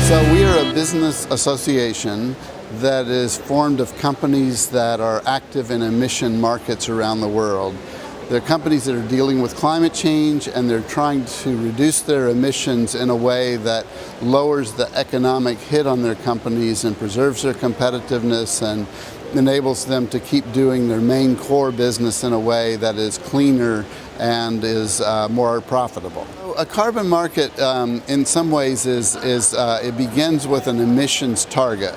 So we are a business association that is formed of companies that are active in emission markets around the world. They're companies that are dealing with climate change, and they're trying to reduce their emissions in a way that lowers the economic hit on their companies and preserves their competitiveness and enables them to keep doing their main core business in a way that is cleaner and is more profitable. A carbon market in some ways it begins with an emissions target.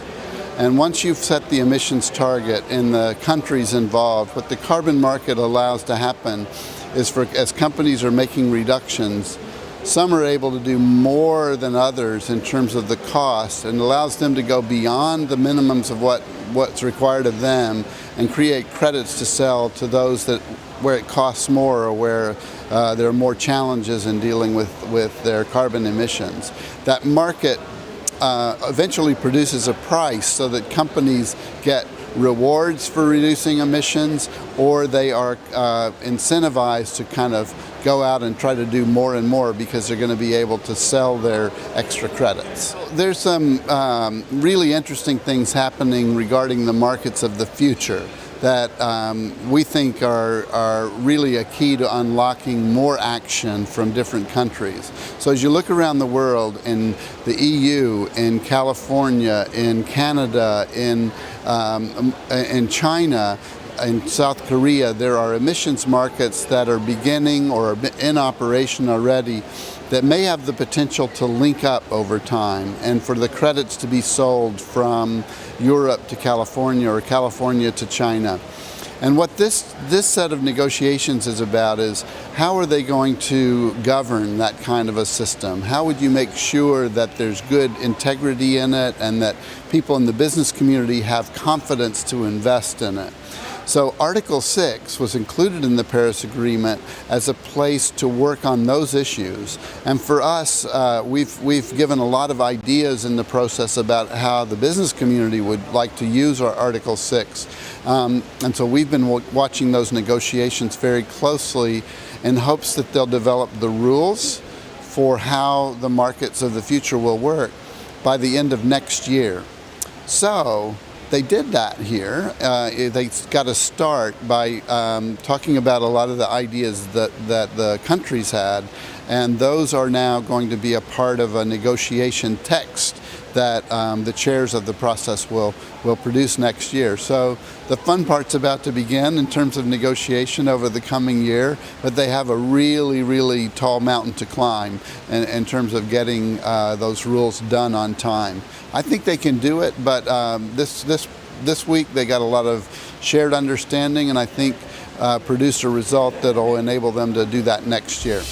And once you've set the emissions target in the countries involved, what the carbon market allows to happen is as companies are making reductions, some are able to do more than others in terms of the cost, and allows them to go beyond the minimums of what's required of them and create credits to sell to those where it costs more or where there are more challenges in dealing with their carbon emissions. That market eventually produces a price so that companies get rewards for reducing emissions, or they are incentivized to kind of go out and try to do more and more because they're going to be able to sell their extra credits. There's some really interesting things happening regarding the markets of the future that we think are really a key to unlocking more action from different countries. So as you look around the world, in the EU, in California, in Canada, in China, in South Korea, there are emissions markets that are beginning or are in operation already that may have the potential to link up over time, and for the credits to be sold from Europe to California or California to China. And what this set of negotiations is about is, how are they going to govern that kind of a system? How would you make sure that there's good integrity in it and that people in the business community have confidence to invest in it? So Article 6 was included in the Paris Agreement as a place to work on those issues. And for us, we've given a lot of ideas in the process about how the business community would like to use our Article 6. And so we've been watching those negotiations very closely in hopes that they'll develop the rules for how the markets of the future will work by the end of next year. So they did that here. They got to start by talking about a lot of the ideas that the countries had, and those are now going to be a part of a negotiation text that the chairs of the process will produce next year. So the fun part's about to begin in terms of negotiation over the coming year, but they have a really, really tall mountain to climb in terms of getting those rules done on time. I think they can do it, but this week they got a lot of shared understanding, and I think produce a result that will enable them to do that next year.